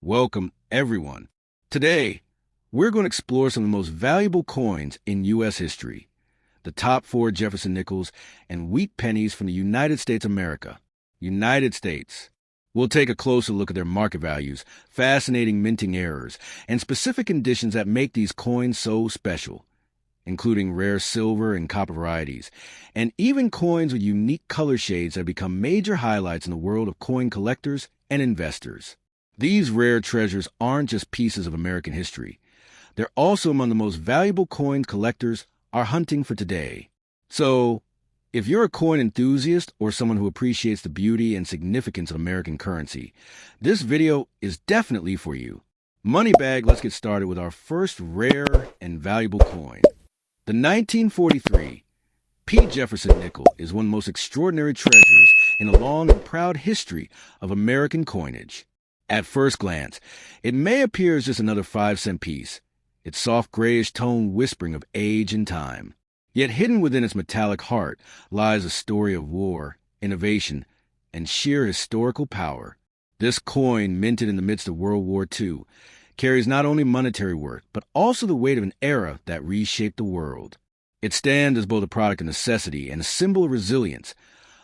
Welcome, everyone. Today, we're going to explore some of the most valuable coins in U.S. history. The top 4 Jefferson Nickels and wheat pennies from the United States of America. United States. We'll take a closer look at their market values, fascinating minting errors, and specific conditions that make these coins so special, including rare silver and copper varieties, and even coins with unique color shades that have become major highlights in the world of coin collectors and investors. These rare treasures aren't just pieces of American history. They're also among the most valuable coin collectors are hunting for today. So, if you're a coin enthusiast or someone who appreciates the beauty and significance of American currency, this video is definitely for you. Moneybag, let's get started with our first rare and valuable coin. The 1943 P. Jefferson Nickel is one of the most extraordinary treasures in the long and proud history of American coinage. At first glance, it may appear as just another 5-cent piece, its soft grayish tone whispering of age and time. Yet hidden within its metallic heart lies a story of war, innovation, and sheer historical power. This coin, minted in the midst of World War II, carries not only monetary worth, but also the weight of an era that reshaped the world. It stands as both a product of necessity and a symbol of resilience,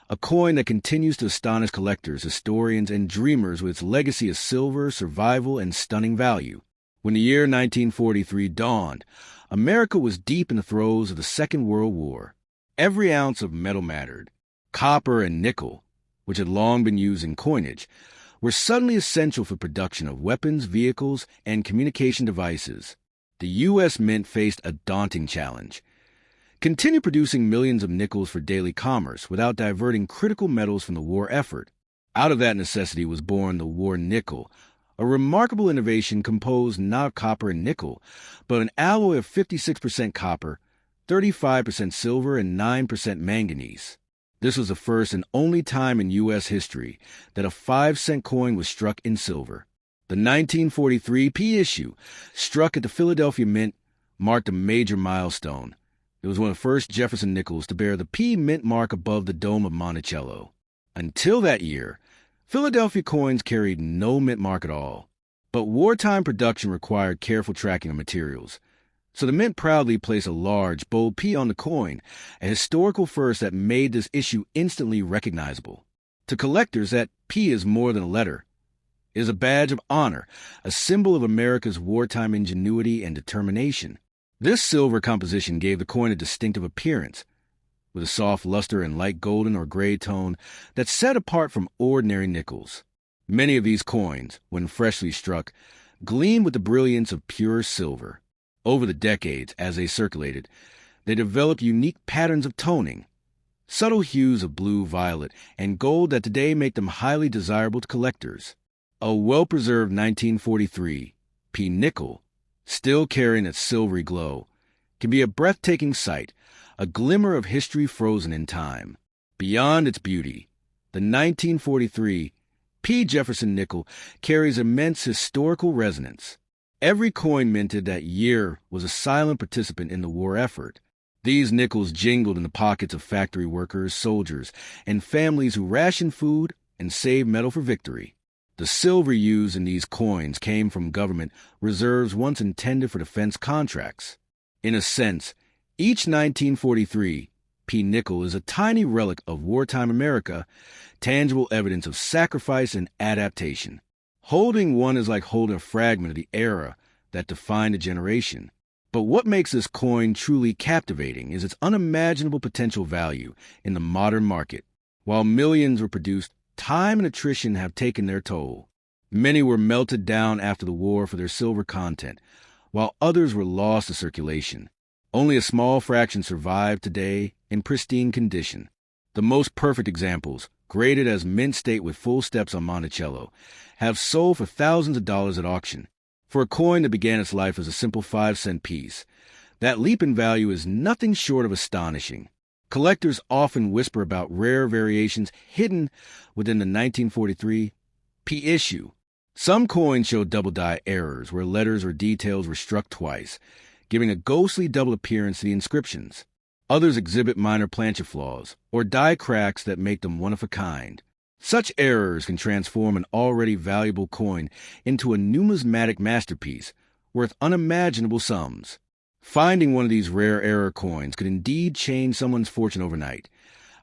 a coin that continues to astonish collectors, historians, and dreamers with its legacy of silver, survival, and stunning value. When the year 1943 dawned, America was deep in the throes of the Second World War. Every ounce of metal mattered. Copper and nickel, which had long been used in coinage, were suddenly essential for production of weapons, vehicles, and communication devices. The U.S. Mint faced a daunting challenge. Continue producing millions of nickels for daily commerce without diverting critical metals from the war effort. Out of that necessity was born the war nickel, a remarkable innovation composed not of copper and nickel, but an alloy of 56% copper, 35% silver, and 9% manganese. This was the first and only time in U.S. history that a 5-cent coin was struck in silver. The 1943 P issue, struck at the Philadelphia Mint, marked a major milestone. It was one of the first Jefferson Nickels to bear the P mint mark above the dome of Monticello. Until that year, Philadelphia coins carried no mint mark at all. But wartime production required careful tracking of materials. So the Mint proudly placed a large, bold P on the coin, a historical first that made this issue instantly recognizable. To collectors, that P is more than a letter. It is a badge of honor, a symbol of America's wartime ingenuity and determination. This silver composition gave the coin a distinctive appearance, with a soft luster and light golden or gray tone that set apart from ordinary nickels. Many of these coins, when freshly struck, gleamed with the brilliance of pure silver. Over the decades, as they circulated, they developed unique patterns of toning, subtle hues of blue, violet, and gold that today make them highly desirable to collectors. A well-preserved 1943 P nickel, still carrying its silvery glow, can be a breathtaking sight, a glimmer of history frozen in time. Beyond its beauty, the 1943 P. Jefferson Nickel carries immense historical resonance. Every coin minted that year was a silent participant in the war effort. These nickels jingled in the pockets of factory workers, soldiers, and families who rationed food and saved metal for victory. The silver used in these coins came from government reserves once intended for defense contracts. In a sense, each 1943 P nickel is a tiny relic of wartime America, tangible evidence of sacrifice and adaptation. Holding one is like holding a fragment of the era that defined a generation. But what makes this coin truly captivating is its unimaginable potential value in the modern market. While millions were produced, time and attrition have taken their toll. Many were melted down after the war for their silver content, while others were lost to circulation. Only a small fraction survive today in pristine condition. The most perfect examples, graded as mint state with full steps on Monticello, have sold for thousands of dollars at auction. For a coin that began its life as a simple 5-cent piece, that leap in value is nothing short of astonishing. Collectors often whisper about rare variations hidden within the 1943 P issue. Some coins show double-die errors where letters or details were struck twice, giving a ghostly double appearance to the inscriptions. Others exhibit minor planchet flaws or die cracks that make them one of a kind. Such errors can transform an already valuable coin into a numismatic masterpiece worth unimaginable sums. Finding one of these rare error coins could indeed change someone's fortune overnight,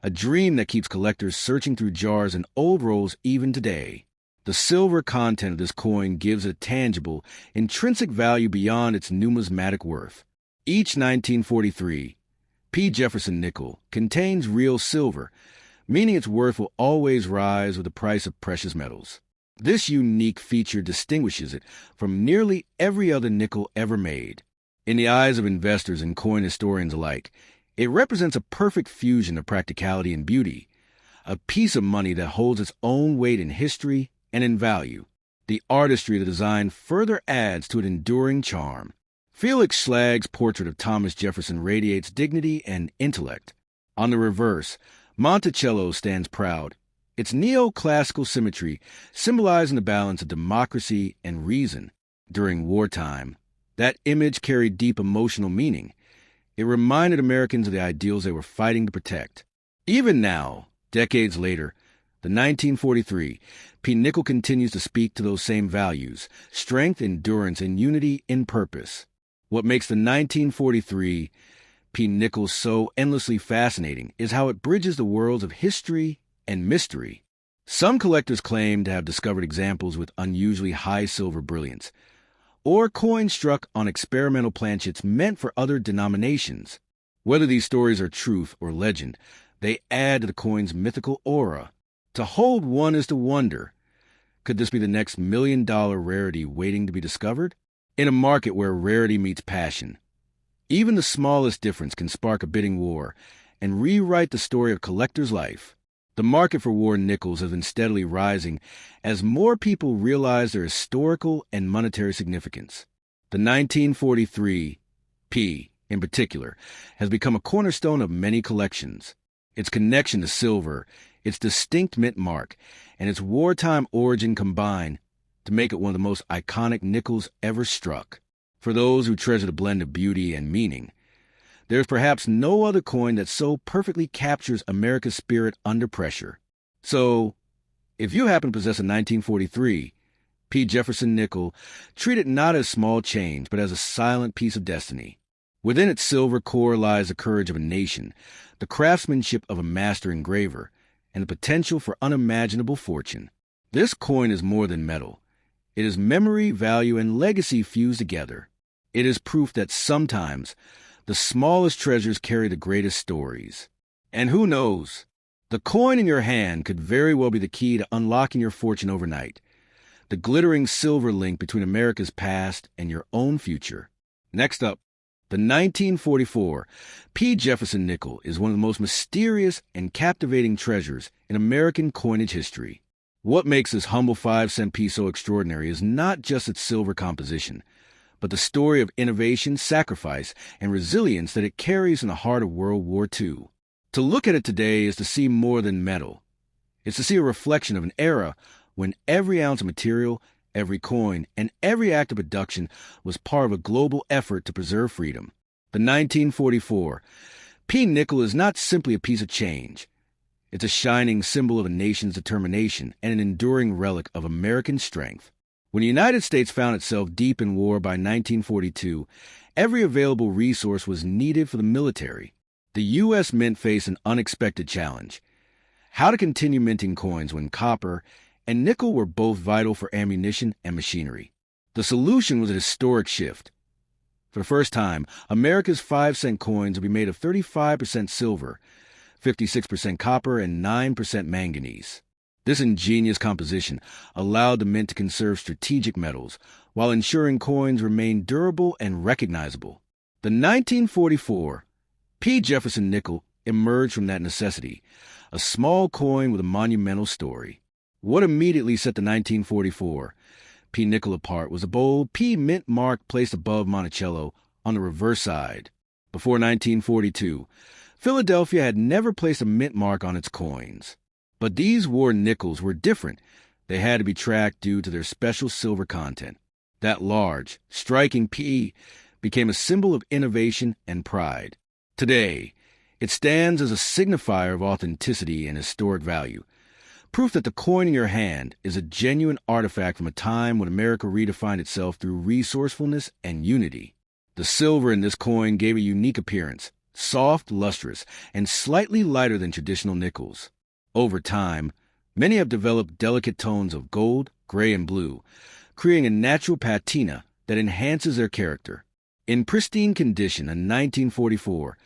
a dream that keeps collectors searching through jars and old rolls even today. The silver content of this coin gives it a tangible, intrinsic value beyond its numismatic worth. Each 1943 P. Jefferson nickel contains real silver, meaning its worth will always rise with the price of precious metals. This unique feature distinguishes it from nearly every other nickel ever made. In the eyes of investors and coin historians alike, it represents a perfect fusion of practicality and beauty, a piece of money that holds its own weight in history and in value. The artistry of the design further adds to its enduring charm. Felix Schlag's portrait of Thomas Jefferson radiates dignity and intellect. On the reverse, Monticello stands proud, its neoclassical symmetry symbolizing the balance of democracy and reason. During wartime, that image carried deep emotional meaning. It reminded Americans of the ideals they were fighting to protect. Even now, decades later, the 1943 P. nickel continues to speak to those same values: strength, endurance, and unity in purpose. What makes the 1943 P. nickel so endlessly fascinating is how it bridges the worlds of history and mystery. Some collectors claim to have discovered examples with unusually high silver brilliance, or coins struck on experimental planchets meant for other denominations. Whether these stories are truth or legend, they add to the coin's mythical aura. To hold one is to wonder. Could this be the next million-dollar rarity waiting to be discovered? In a market where rarity meets passion, even the smallest difference can spark a bidding war and rewrite the story of collector's life. The market for war nickels has been steadily rising as more people realize their historical and monetary significance. The 1943 P, in particular, has become a cornerstone of many collections. Its connection to silver, its distinct mint mark, and its wartime origin combine to make it one of the most iconic nickels ever struck. For those who treasure the blend of beauty and meaning, there's perhaps no other coin that so perfectly captures America's spirit under pressure. So, if you happen to possess a 1943 P. Jefferson nickel, treat it not as small change, but as a silent piece of destiny. Within its silver core lies the courage of a nation, the craftsmanship of a master engraver, and the potential for unimaginable fortune. This coin is more than metal. It is memory, value, and legacy fused together. It is proof that sometimes the smallest treasures carry the greatest stories. And who knows? The coin in your hand could very well be the key to unlocking your fortune overnight. The glittering silver link between America's past and your own future. Next up, the 1944 P. Jefferson nickel is one of the most mysterious and captivating treasures in American coinage history. What makes this humble 5-cent piece so extraordinary is not just its silver composition, but the story of innovation, sacrifice, and resilience that it carries in the heart of World War II. To look at it today is to see more than metal. It's to see a reflection of an era when every ounce of material, every coin, and every act of production was part of a global effort to preserve freedom. The 1944 P. nickel is not simply a piece of change. It's a shining symbol of a nation's determination and an enduring relic of American strength. When the United States found itself deep in war by 1942, every available resource was needed for the military. The U.S. Mint faced an unexpected challenge: how to continue minting coins when copper and nickel were both vital for ammunition and machinery. The solution was a historic shift. For the first time, America's 5-cent coins would be made of 35% silver, 56% copper, and 9% manganese. This ingenious composition allowed the mint to conserve strategic metals while ensuring coins remained durable and recognizable. The 1944 P. Jefferson nickel emerged from that necessity, a small coin with a monumental story. What immediately set the 1944 P. nickel apart was a bold P. mint mark placed above Monticello on the reverse side. Before 1942, Philadelphia had never placed a mint mark on its coins. But these war nickels were different. They had to be tracked due to their special silver content. That large, striking P became a symbol of innovation and pride. Today, it stands as a signifier of authenticity and historic value, proof that the coin in your hand is a genuine artifact from a time when America redefined itself through resourcefulness and unity. The silver in this coin gave a unique appearance, soft, lustrous, and slightly lighter than traditional nickels. Over time, many have developed delicate tones of gold, gray, and blue, creating a natural patina that enhances their character. In pristine condition in 1944,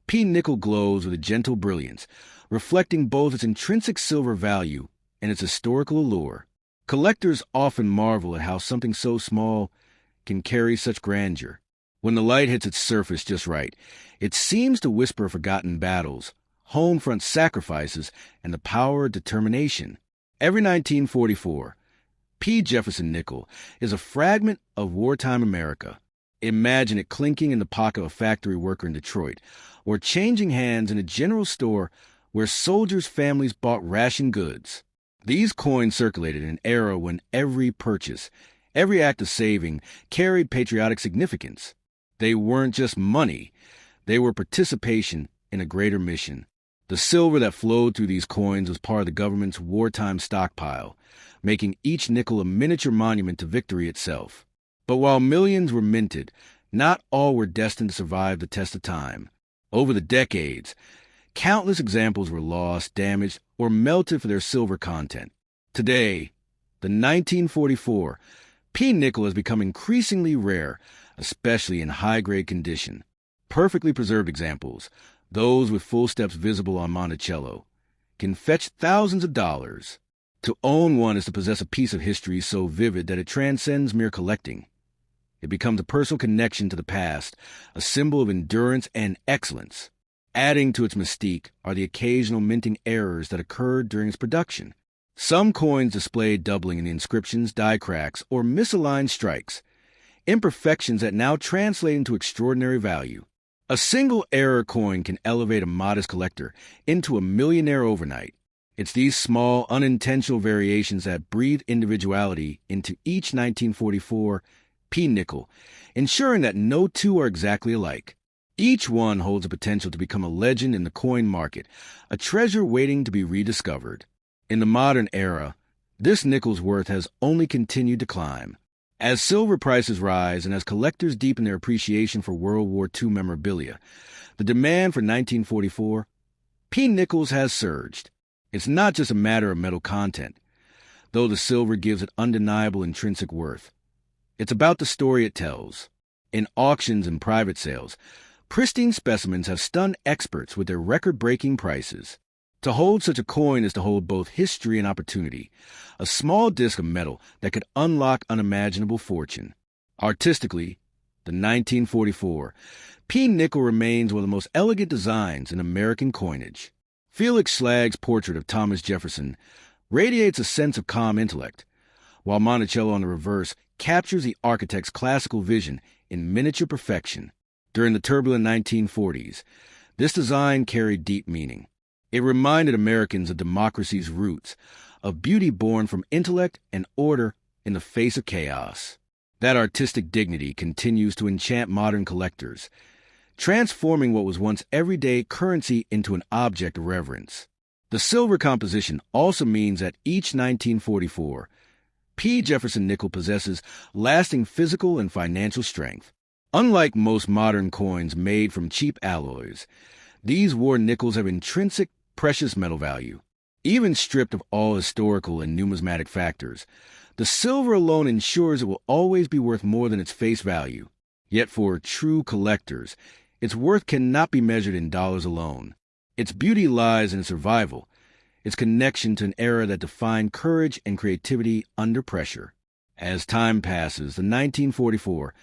P nickel glows with a gentle brilliance, reflecting both its intrinsic silver value and its historical allure. Collectors often marvel at how something so small can carry such grandeur. When the light hits its surface just right, it seems to whisper forgotten battles, home front sacrifices, and the power of determination. Every 1944, P. Jefferson nickel is a fragment of wartime America. Imagine it clinking in the pocket of a factory worker in Detroit, or changing hands in a general store where soldiers' families bought ration goods. These coins circulated in an era when every purchase, every act of saving, carried patriotic significance. They weren't just money, they were participation in a greater mission. The silver that flowed through these coins was part of the government's wartime stockpile, making each nickel a miniature monument to victory itself. But while millions were minted, not all were destined to survive the test of time. Over the decades, countless examples were lost, damaged, or melted for their silver content. Today, the 1944 P nickel has become increasingly rare, especially in high-grade condition. Perfectly preserved examples, those with full steps visible on Monticello, can fetch thousands of dollars. To own one is to possess a piece of history so vivid that it transcends mere collecting. It becomes a personal connection to the past, a symbol of endurance and excellence. Adding to its mystique are the occasional minting errors that occurred during its production. Some coins display doubling in inscriptions, die cracks, or misaligned strikes, imperfections that now translate into extraordinary value. A single error coin can elevate a modest collector into a millionaire overnight. It's these small, unintentional variations that breathe individuality into each 1944 P nickel, ensuring that no two are exactly alike. Each one holds the potential to become a legend in the coin market, a treasure waiting to be rediscovered. In the modern era, this nickel's worth has only continued to climb. As silver prices rise and as collectors deepen their appreciation for World War II memorabilia, the demand for 1944 P nickels has surged. It's not just a matter of metal content, though the silver gives it undeniable intrinsic worth. It's about the story it tells. In auctions and private sales, pristine specimens have stunned experts with their record-breaking prices. To hold such a coin is to hold both history and opportunity, a small disc of metal that could unlock unimaginable fortune. Artistically, the 1944 P nickel remains one of the most elegant designs in American coinage. Felix Schlagg's portrait of Thomas Jefferson radiates a sense of calm intellect, while Monticello on the reverse captures the architect's classical vision in miniature perfection. During the turbulent 1940s, this design carried deep meaning. It reminded Americans of democracy's roots, of beauty born from intellect and order in the face of chaos. That artistic dignity continues to enchant modern collectors, transforming what was once everyday currency into an object of reverence. The silver composition also means that each 1944 P. Jefferson nickel possesses lasting physical and financial strength. Unlike most modern coins made from cheap alloys, these war nickels have intrinsic precious metal value. Even stripped of all historical and numismatic factors, the silver alone ensures it will always be worth more than its face value. Yet for true collectors, its worth cannot be measured in dollars alone. Its beauty lies in its survival, its connection to an era that defined courage and creativity under pressure. As time passes, the 1944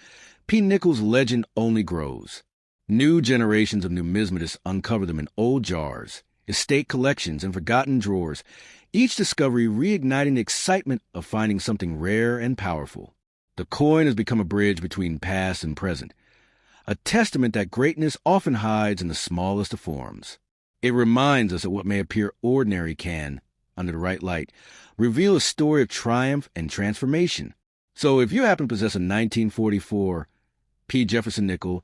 P. nickel's legend only grows. New generations of numismatists uncover them in old jars, estate collections, and forgotten drawers, each discovery reigniting the excitement of finding something rare and powerful. The coin has become a bridge between past and present, a testament that greatness often hides in the smallest of forms. It reminds us that what may appear ordinary can, under the right light, reveal a story of triumph and transformation. So if you happen to possess a 1944 P. Jefferson nickel,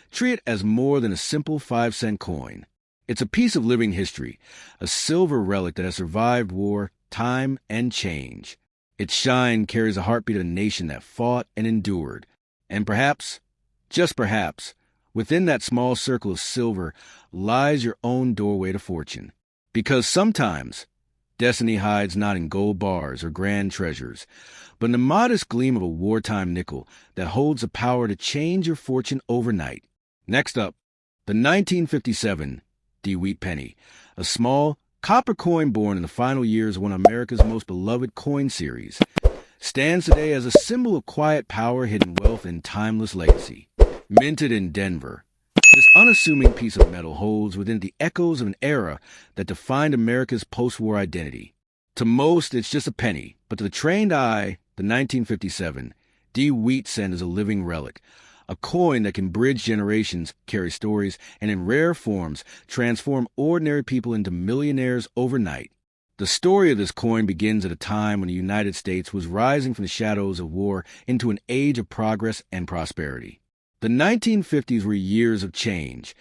treat it as more than a simple 5-cent coin. It's a piece of living history, a silver relic that has survived war time, and change. Its shine carries the heartbeat of a nation that fought and endured. And perhaps, just perhaps, within that small circle of silver lies your own doorway to fortune. Because sometimes, destiny hides not in gold bars or grand treasures, but in the modest gleam of a wartime nickel that holds the power to change your fortune overnight. Next up, the 1957 DeWitt penny, a small copper coin born in the final years of one of America's most beloved coin series, stands today as a symbol of quiet power, hidden wealth, and timeless legacy. Minted in Denver, this unassuming piece of metal holds within the echoes of an era that defined America's post-war identity. To most, it's just a penny, but to the trained eye, the 1957 DeWitt cent is a living relic, a coin that can bridge generations, carry stories, and in rare forms transform ordinary people into millionaires overnight. The story of this coin begins at a time when the United States was rising from the shadows of war into an age of progress and prosperity. The 1950s were years of change.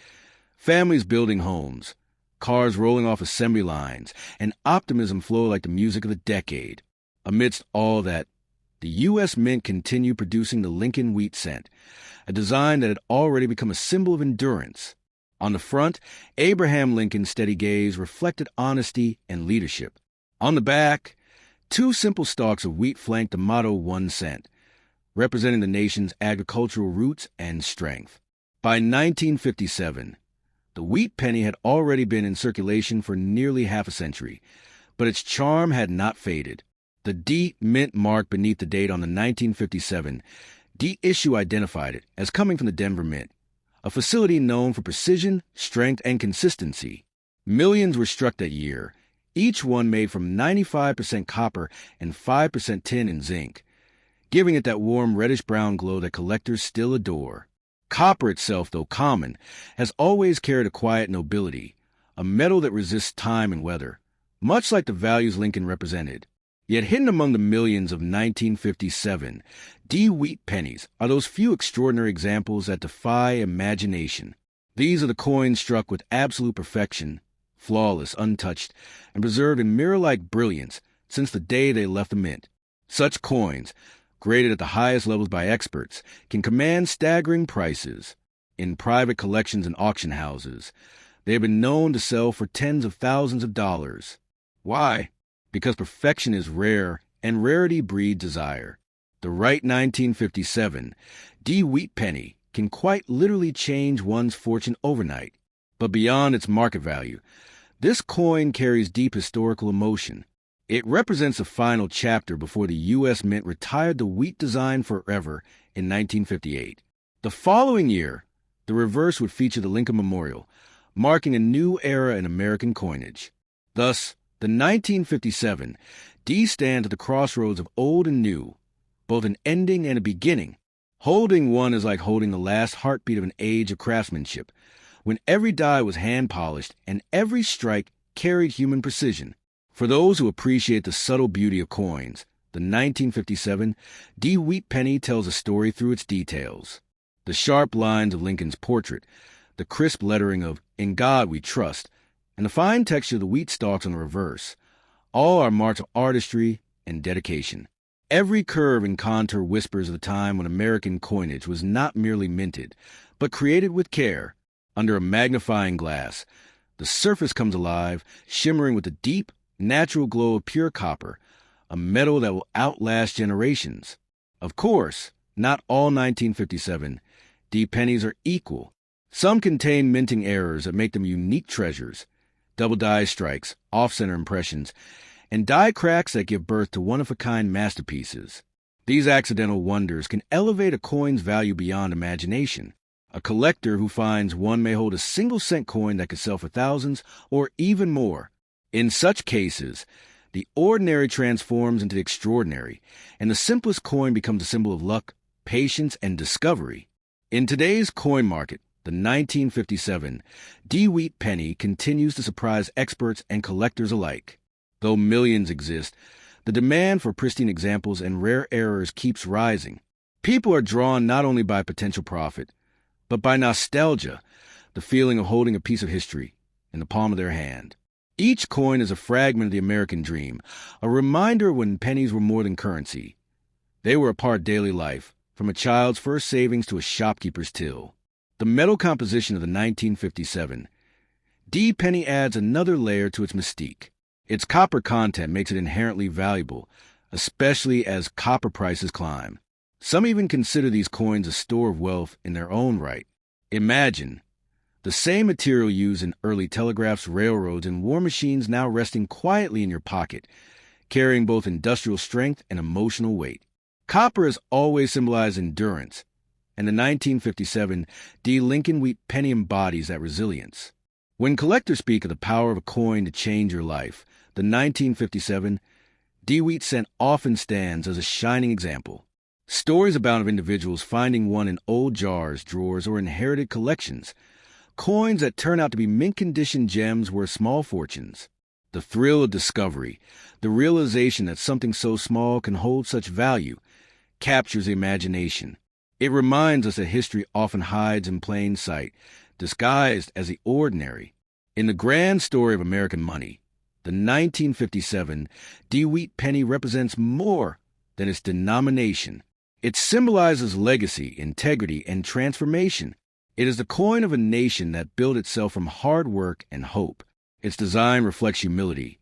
Families building homes, cars rolling off assembly lines, and optimism flowed like the music of the decade. Amidst all that, the U.S. Mint continued producing the Lincoln Wheat Cent, a design that had already become a symbol of endurance. On the front, Abraham Lincoln's steady gaze reflected honesty and leadership. On the back, two simple stalks of wheat flanked the motto 1 cent, representing the nation's agricultural roots and strength. By 1957, the wheat penny had already been in circulation for nearly half a century, but its charm had not faded. The D mint mark beneath the date on the 1957 D issue identified it as coming from the Denver Mint, a facility known for precision, strength, and consistency. Millions were struck that year, each one made from 95% copper and 5% tin and zinc, giving it that warm reddish-brown glow that collectors still adore. Copper itself, though common, has always carried a quiet nobility, a metal that resists time and weather, much like the values Lincoln represented. Yet hidden among the millions of 1957 DeWitt pennies are those few extraordinary examples that defy imagination. These are the coins struck with absolute perfection, flawless, untouched, and preserved in mirror-like brilliance since the day they left the mint. Such coins, graded at the highest levels by experts, can command staggering prices. In private collections and auction houses, they have been known to sell for tens of thousands of dollars. Why? Because perfection is rare, and rarity breeds desire. The right 1957 DeWitt penny can quite literally change one's fortune overnight. But beyond its market value, this coin carries deep historical emotion. It represents the final chapter before the U.S. Mint retired the wheat design forever in 1958. The following year, the reverse would feature the Lincoln Memorial, marking a new era in American coinage. Thus, the 1957 D stands at the crossroads of old and new, both an ending and a beginning. Holding one is like holding the last heartbeat of an age of craftsmanship, when every die was hand-polished and every strike carried human precision. For those who appreciate the subtle beauty of coins, the 1957 DeWitt penny tells a story through its details. The sharp lines of Lincoln's portrait, the crisp lettering of "In God We Trust," and the fine texture of the wheat stalks on the reverse, all are marks of artistry and dedication. Every curve and contour whispers of the time when American coinage was not merely minted, but created with care. Under a magnifying glass, the surface comes alive, shimmering with the deep, natural glow of pure copper, a metal that will outlast generations. Of course, not all 1957 D pennies are equal. Some contain minting errors that make them unique treasures, double die strikes, off-center impressions, and die cracks that give birth to one-of-a-kind masterpieces. These accidental wonders can elevate a coin's value beyond imagination. A collector who finds one may hold a single-cent coin that could sell for thousands or even more. In such cases, the ordinary transforms into the extraordinary, and the simplest coin becomes a symbol of luck, patience, and discovery. In today's coin market, the 1957 DeWitt penny continues to surprise experts and collectors alike. Though millions exist, the demand for pristine examples and rare errors keeps rising. People are drawn not only by potential profit, but by nostalgia, the feeling of holding a piece of history in the palm of their hand. Each coin is a fragment of the American dream, a reminder when pennies were more than currency. They were a part of daily life, from a child's first savings to a shopkeeper's till. The metal composition of the 1957 D penny adds another layer to its mystique. Its copper content makes it inherently valuable, especially as copper prices climb. Some even consider these coins a store of wealth in their own right. Imagine the same material used in early telegraphs, railroads, and war machines now resting quietly in your pocket, carrying both industrial strength and emotional weight. Copper has always symbolized endurance, and the 1957 D. Lincoln Wheat penny embodies that resilience. When collectors speak of the power of a coin to change your life, the 1957 D. Wheat cent often stands as a shining example. Stories abound of individuals finding one in old jars, drawers, or inherited collections. Coins that turn out to be mint-condition gems worth small fortunes. The thrill of discovery, the realization that something so small can hold such value, captures the imagination. It reminds us that history often hides in plain sight, disguised as the ordinary. In the grand story of American money, the 1957 D. Wheat penny represents more than its denomination. It symbolizes legacy, integrity, and transformation. It is the coin of a nation that built itself from hard work and hope. Its design reflects humility,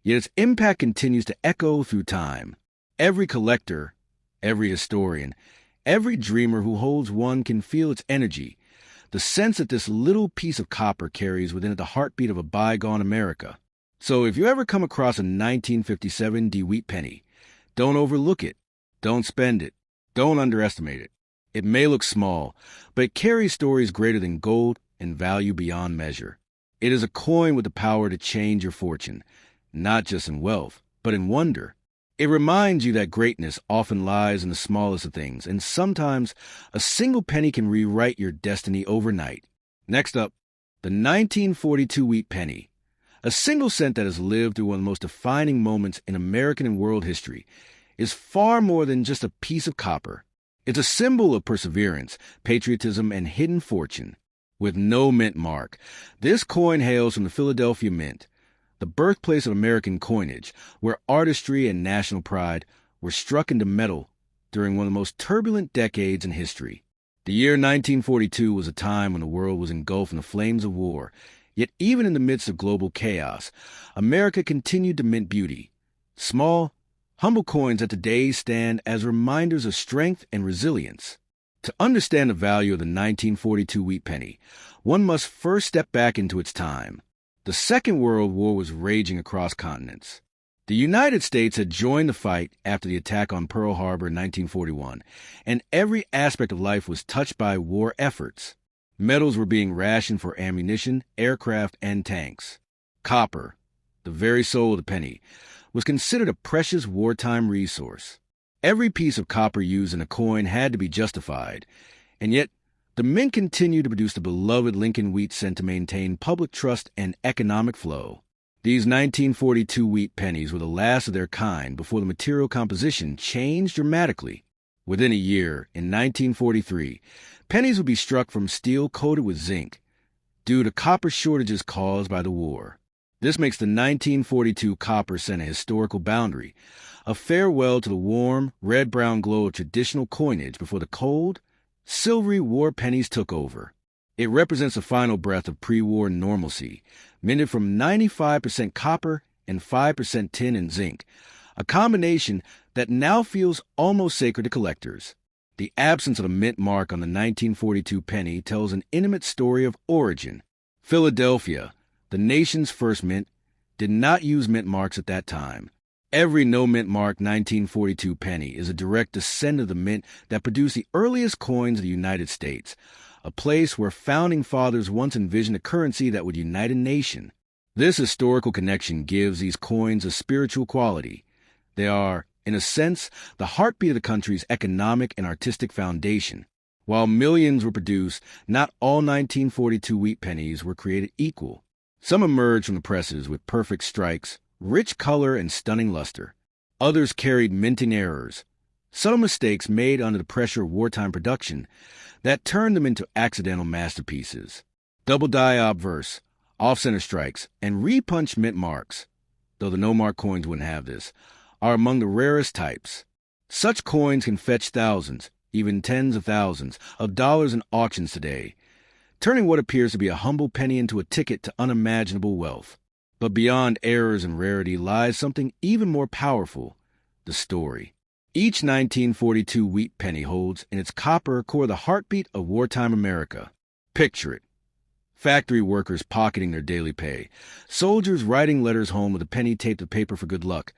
yet its impact continues to echo through time. Every collector, every historian, every dreamer who holds one can feel its energy, the sense that this little piece of copper carries within it the heartbeat of a bygone America. So if you ever come across a 1957 D. Wheat penny, don't overlook it, don't spend it, don't underestimate it. It may look small, but it carries stories greater than gold and value beyond measure. It is a coin with the power to change your fortune, not just in wealth, but in wonder. It reminds you that greatness often lies in the smallest of things, and sometimes a single penny can rewrite your destiny overnight. Next up, the 1942 Wheat penny, a single cent that has lived through one of the most defining moments in American and world history, is far more than just a piece of copper. It's a symbol of perseverance, patriotism, and hidden fortune. With no mint mark, this coin hails from the Philadelphia Mint, the birthplace of American coinage, where artistry and national pride were struck into metal during one of the most turbulent decades in history. The year 1942 was a time when the world was engulfed in the flames of war, yet even in the midst of global chaos, America continued to mint beauty. Small, humble coins that today stand as reminders of strength and resilience. To understand the value of the 1942 Wheat penny, one must first step back into its time. The Second World War was raging across continents. The United States had joined the fight after the attack on Pearl Harbor in 1941, and every aspect of life was touched by war efforts. Metals were being rationed for ammunition, aircraft, and tanks. Copper, the very soul of the penny, was considered a precious wartime resource. Every piece of copper used in a coin had to be justified, and yet the Mint continued to produce the beloved Lincoln Wheat cent to maintain public trust and economic flow. These 1942 Wheat pennies were the last of their kind before the material composition changed dramatically. Within a year, in 1943, pennies would be struck from steel coated with zinc due to copper shortages caused by the war. This makes the 1942 copper cent a historical boundary, a farewell to the warm, red-brown glow of traditional coinage before the cold, silvery war pennies took over. It represents the final breath of pre-war normalcy, minted from 95% copper and 5% tin and zinc, a combination that now feels almost sacred to collectors. The absence of a mint mark on the 1942 penny tells an intimate story of origin. Philadelphia, the nation's first mint, did not use mint marks at that time. Every no-mint mark 1942 penny is a direct descendant of the mint that produced the earliest coins of the United States, a place where founding fathers once envisioned a currency that would unite a nation. This historical connection gives these coins a spiritual quality. They are, in a sense, the heartbeat of the country's economic and artistic foundation. While millions were produced, not all 1942 wheat pennies were created equal. Some emerged from the presses with perfect strikes, rich color, and stunning luster. Others carried minting errors, subtle mistakes made under the pressure of wartime production that turned them into accidental masterpieces. Double die obverse, Off-center strikes, and repunched mint marks, though the no-mark coins wouldn't have this, are among the rarest types. Such coins can fetch thousands, even tens of thousands, of dollars in auctions today, turning what appears to be a humble penny into a ticket to unimaginable wealth. But beyond errors and rarity lies something even more powerful: the story. Each 1942 wheat penny holds in its copper core the heartbeat of wartime America. Picture it. Factory workers pocketing their daily pay, soldiers writing letters home with a penny taped to paper for good luck,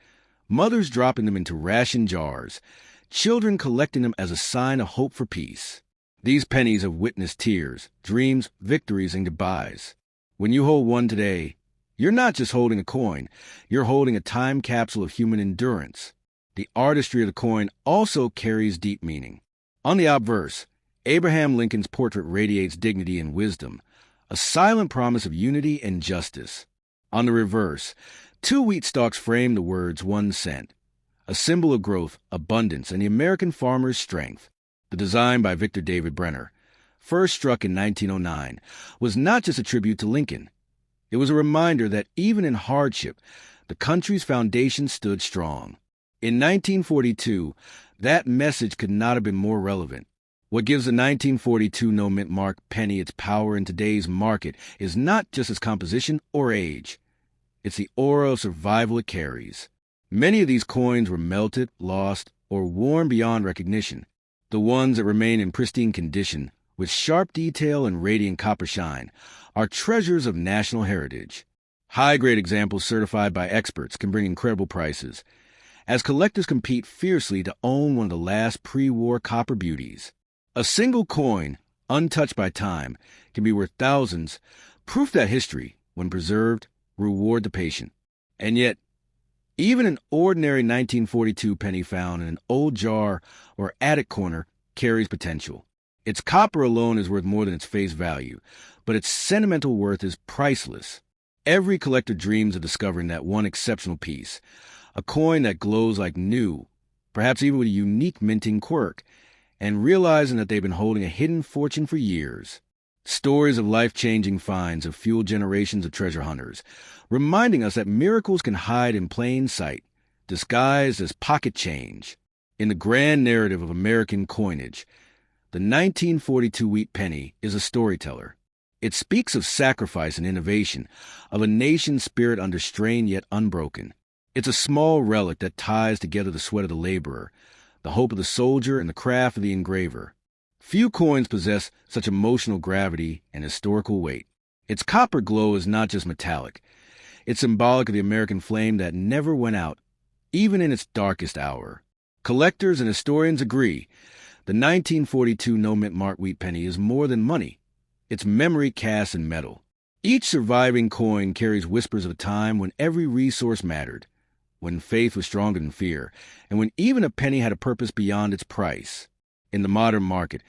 mothers dropping them into ration jars, children collecting them as a sign of hope for peace. These pennies have witnessed tears, dreams, victories, and goodbyes. When you hold one today, you're not just holding a coin, you're holding a time capsule of human endurance. The artistry of the coin also carries deep meaning. On the obverse, Abraham Lincoln's portrait radiates dignity and wisdom, a silent promise of unity and justice. On the reverse, two wheat stalks frame the words 1 cent, a symbol of growth, abundance, and the American farmer's strength. The design by Victor David Brenner, first struck in 1909, was not just a tribute to Lincoln. It was a reminder that even in hardship, the country's foundation stood strong. In 1942, that message could not have been more relevant. What gives the 1942 no-mint mark penny its power in today's market is not just its composition or age. It's the aura of survival it carries. Many of these coins were melted, lost, or worn beyond recognition. The ones that remain in pristine condition, with sharp detail and radiant copper shine, are treasures of national heritage. High-grade examples certified by experts can bring incredible prices, as collectors compete fiercely to own one of the last pre-war copper beauties. A single coin, untouched by time, can be worth thousands, proof that history, when preserved, reward the patient. And yet, even an ordinary 1942 penny found in an old jar or attic corner carries potential. Its copper alone is worth more than its face value, but its sentimental worth is priceless. Every collector dreams of discovering that one exceptional piece, a coin that glows like new, perhaps even with a unique minting quirk, and realizing that they've been holding a hidden fortune for years. Stories of life-changing finds have fueled generations of treasure hunters, reminding us that miracles can hide in plain sight, disguised as pocket change. In the grand narrative of American coinage, the 1942 wheat penny is a storyteller. It speaks of sacrifice and innovation, of a nation's spirit under strain yet unbroken. It's a small relic that ties together the sweat of the laborer, the hope of the soldier, and the craft of the engraver. Few coins possess such emotional gravity and historical weight. Its copper glow is not just metallic. It's symbolic of the American flame that never went out, even in its darkest hour. Collectors and historians agree the 1942 no-mint mark wheat penny is more than money. It's memory cast in metal. Each surviving coin carries whispers of a time when every resource mattered, when faith was stronger than fear, and when even a penny had a purpose beyond its price. In the modern market,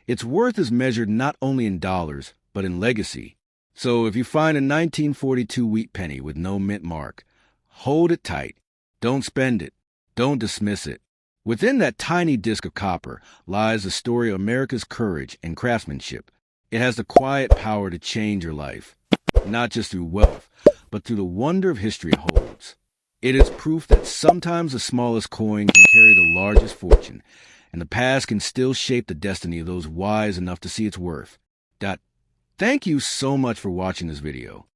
its worth is measured not only in dollars, but in legacy. So if you find a 1942 wheat penny with no mint mark, hold it tight. Don't spend it. Don't dismiss it. Within that tiny disc of copper lies the story of America's courage and craftsmanship. It has the quiet power to change your life, not just through wealth, but through the wonder of history it holds. It is proof that sometimes the smallest coin can carry the largest fortune, and the past can still shape the destiny of those wise enough to see its worth. Thank you so much for watching this video.